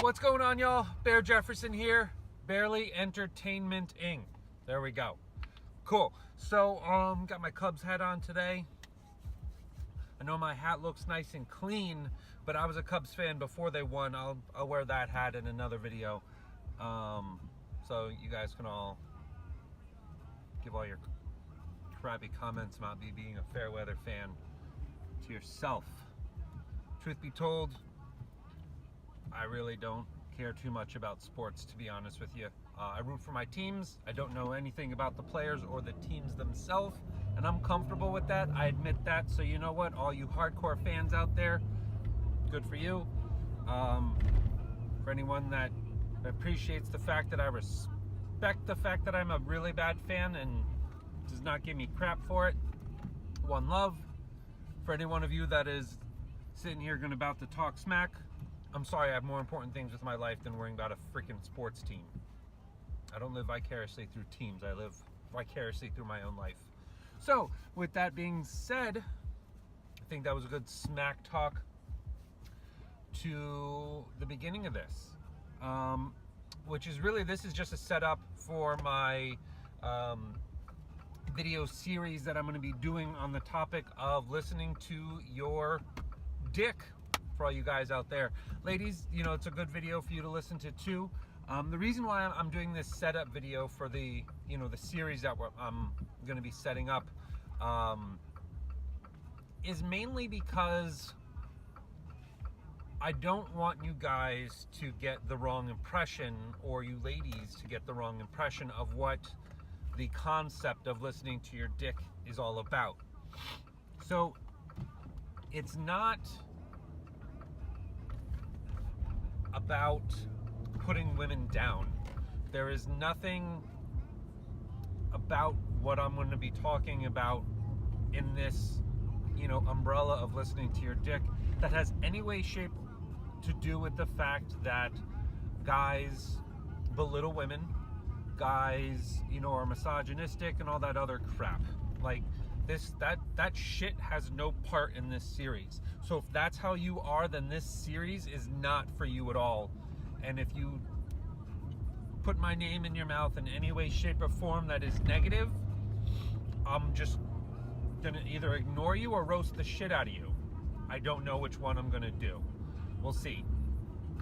What's going on, y'all? Bear Jefferson here. Barely Entertainment Inc. There we go. Cool. So, got my Cubs hat on today. I know my hat looks nice and clean, but I was a Cubs fan before they won. I'll wear that hat in another video. So you guys can all give all your crappy comments about me being a fair weather fan to yourself. Truth be told, I really don't care too much about sports, to be honest with you. I root for my teams. I don't know anything about the players or the teams themselves, and I'm comfortable with that. I admit that. So you know what, all you hardcore fans out there, good for you. For anyone that appreciates the fact that I respect the fact that I'm a really bad fan and does not give me crap for it, one love. For any one of you that is sitting here going about to talk smack, I'm sorry, I have more important things with my life than worrying about a freaking sports team. I don't live vicariously through teams. I live vicariously through my own life. So, with that being said, I think that was a good smack talk to the beginning of this. Which is really, this is just a setup for my video series that I'm going to be doing on the topic of listening to your dick. For all you guys out there, ladies, you know, it's a good video for you to listen to too. The reason why I'm doing this setup video for the, you know, the series that I'm going to be setting up is mainly because I don't want you guys to get the wrong impression, or you ladies to get the wrong impression of what the concept of listening to your dick is all about. So it's not about putting women down. There is nothing about what I'm going to be talking about in this, you know, umbrella of listening to your dick that has any way, shape to do with the fact that guys belittle women, guys, you know, are misogynistic and all that other crap. Like this, that shit has no part in this series. So if that's how you are, then this series is not for you at all. And if you put my name in your mouth in any way, shape, or form that is negative, I'm just gonna either ignore you or roast the shit out of you. I don't know which one I'm gonna do. We'll see.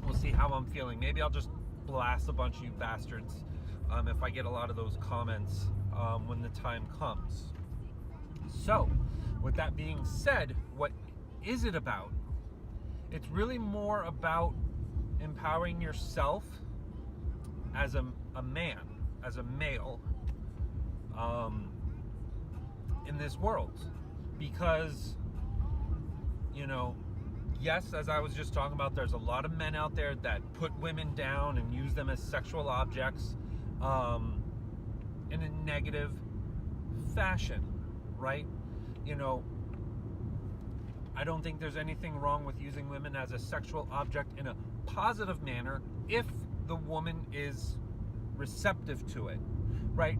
We'll see how I'm feeling. Maybe I'll just blast a bunch of you bastards if I get a lot of those comments when the time comes. So, with that being said, what is it about? It's really more about empowering yourself as a man, as a male, in this world. Because, you know, yes, as I was just talking about, there's a lot of men out there that put women down and use them as sexual objects in a negative fashion. Right? You know, I don't think there's anything wrong with using women as a sexual object in a positive manner if the woman is receptive to it, right?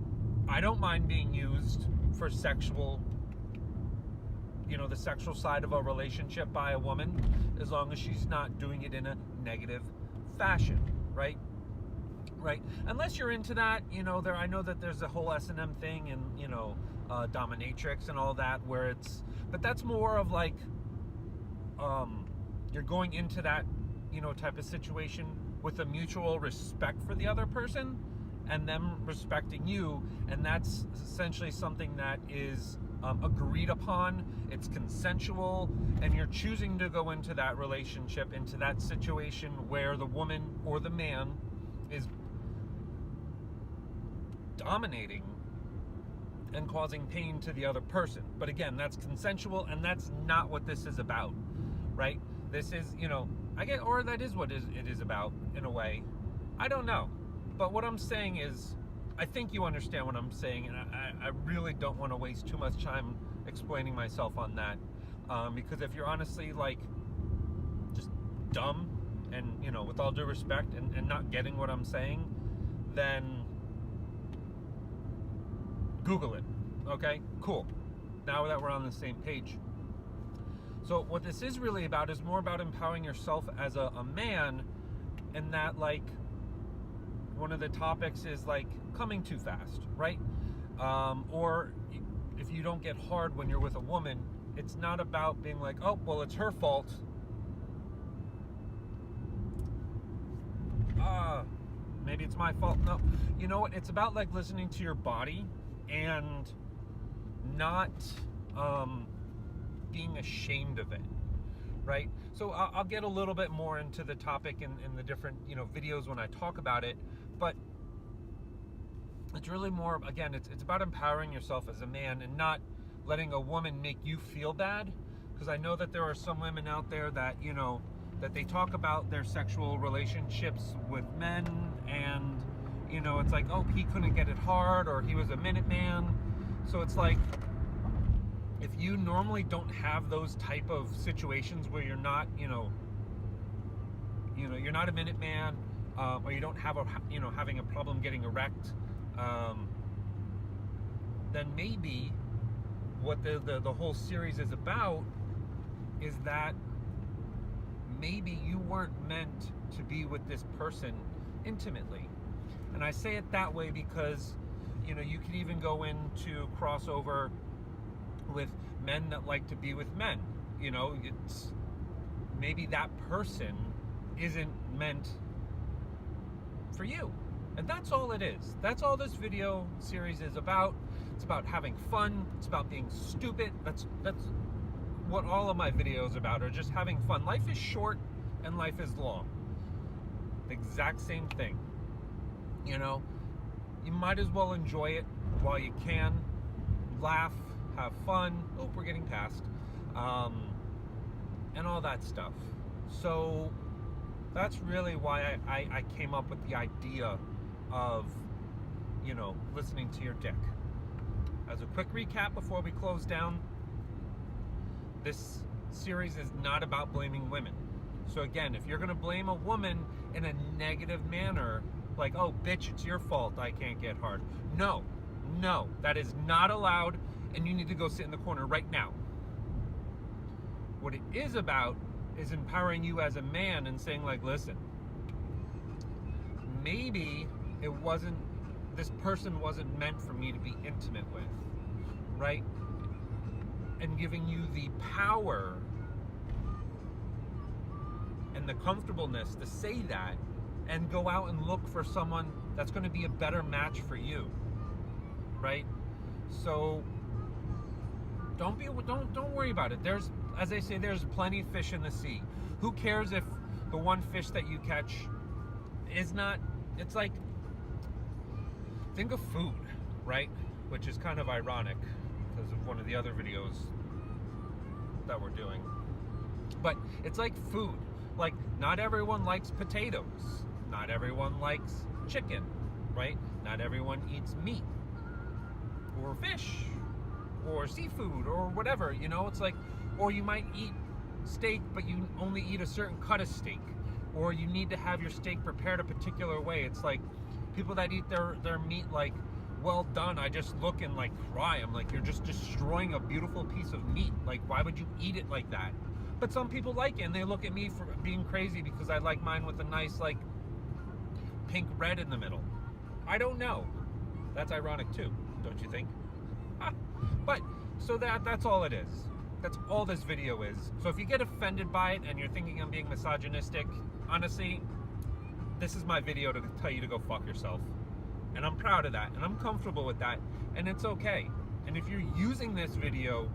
I don't mind being used for sexual, you know, the sexual side of a relationship by a woman, as long as she's not doing it in a negative fashion, right? Right? Unless you're into that, you know, I know that there's a whole S&M thing and, you know, dominatrix and all that, where it's, but that's more of like, you're going into that, you know, type of situation with a mutual respect for the other person and them respecting you, and that's essentially something that is agreed upon, it's consensual, and you're choosing to go into that relationship, into that situation where the woman or the man is dominating and causing pain to the other person. But again, that's consensual, and that's not what this is about, right? This is, you know, or that is what it is about in a way. I don't know. But what I'm saying is, I think you understand what I'm saying, and I really don't want to waste too much time explaining myself on that. Because if you're honestly, like, just dumb and, you know, with all due respect, and not getting what I'm saying, then Google it. Okay, cool. Now that we're on the same page. So what this is really about is more about empowering yourself as a man and that, like, one of the topics is like coming too fast, right? Or if you don't get hard when you're with a woman, it's not about being like, oh, well, it's her fault. Maybe it's my fault. No, you know what? It's about like listening to your body and not being ashamed of it, right? So I'll get a little bit more into the topic in the different, videos when I talk about it, but it's really more, again, it's about empowering yourself as a man and not letting a woman make you feel bad, because I know that there are some women out there that, that they talk about their sexual relationships with men, and, it's like, oh, he couldn't get it hard, or he was a minute man. So it's like, if you normally don't have those type of situations where you're not, you're not a minute man, or you don't have having a problem getting erect, then maybe what the whole series is about is that maybe you weren't meant to be with this person intimately. And I say it that way because, you could even go into crossover with men that like to be with men. It's maybe that person isn't meant for you. And that's all it is. That's all this video series is about. It's about having fun. It's about being stupid. That's what all of my videos about, are just having fun. Life is short and life is long. The exact same thing. You might as well enjoy it while you can. Laugh, have fun. Oh, we're getting past. And all that stuff. So that's really why I came up with the idea of, listening to your dick. As a quick recap before we close down, this series is not about blaming women. So again, if you're going to blame a woman in a negative manner, like, oh, bitch, it's your fault I can't get hard. No, that is not allowed, and you need to go sit in the corner right now. What it is about is empowering you as a man and saying, like, listen, maybe this person wasn't meant for me to be intimate with, right? And giving you the power and the comfortableness to say that and go out and look for someone that's going to be a better match for you, right? So don't worry about it. There's, as they say, there's plenty of fish in the sea. Who cares if the one fish that you catch is not, it's like, think of food, right? Which is kind of ironic because of one of the other videos that we're doing. But it's like food. Like, not everyone likes potatoes. Not everyone likes chicken, right? Not everyone eats meat or fish or seafood or whatever, It's like, or you might eat steak, but you only eat a certain cut of steak, or you need to have your steak prepared a particular way. It's like people that eat their meat like well done, I just look and like cry. I'm like, you're just destroying a beautiful piece of meat. Like, why would you eat it like that? But some people like it, and they look at me for being crazy because I like mine with a nice like pink red in the middle. I don't know. That's ironic too, don't you think? But so that's all it is. That's all this video is. So if you get offended by it and you're thinking I'm being misogynistic, honestly, this is my video to tell you to go fuck yourself. And I'm proud of that, and I'm comfortable with that, and it's okay. And if you're using this video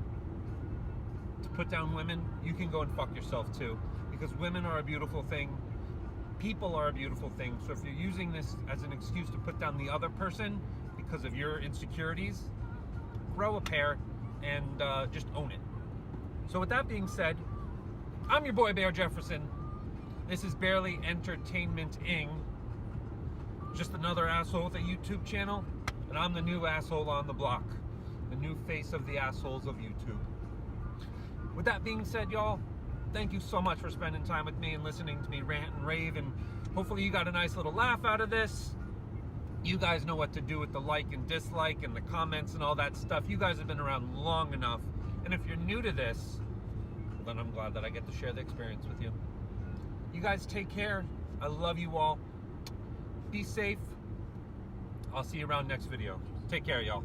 to put down women, you can go and fuck yourself too, because women are a beautiful thing. People are a beautiful thing. So if you're using this as an excuse to put down the other person because of your insecurities, grow a pair and just own it. So with that being said, I'm your boy Bear Jefferson. This is Barely Entertainment-ing. Just another asshole with a YouTube channel, and I'm the new asshole on the block. The new face of the assholes of YouTube. With that being said, y'all, thank you so much for spending time with me and listening to me rant and rave, and hopefully you got a nice little laugh out of this. You guys know what to do with the like and dislike and the comments and all that stuff. You guys have been around long enough. And if you're new to this, then I'm glad that I get to share the experience with you. You guys take care. I love you all. Be safe. I'll see you around next video. Take care, y'all.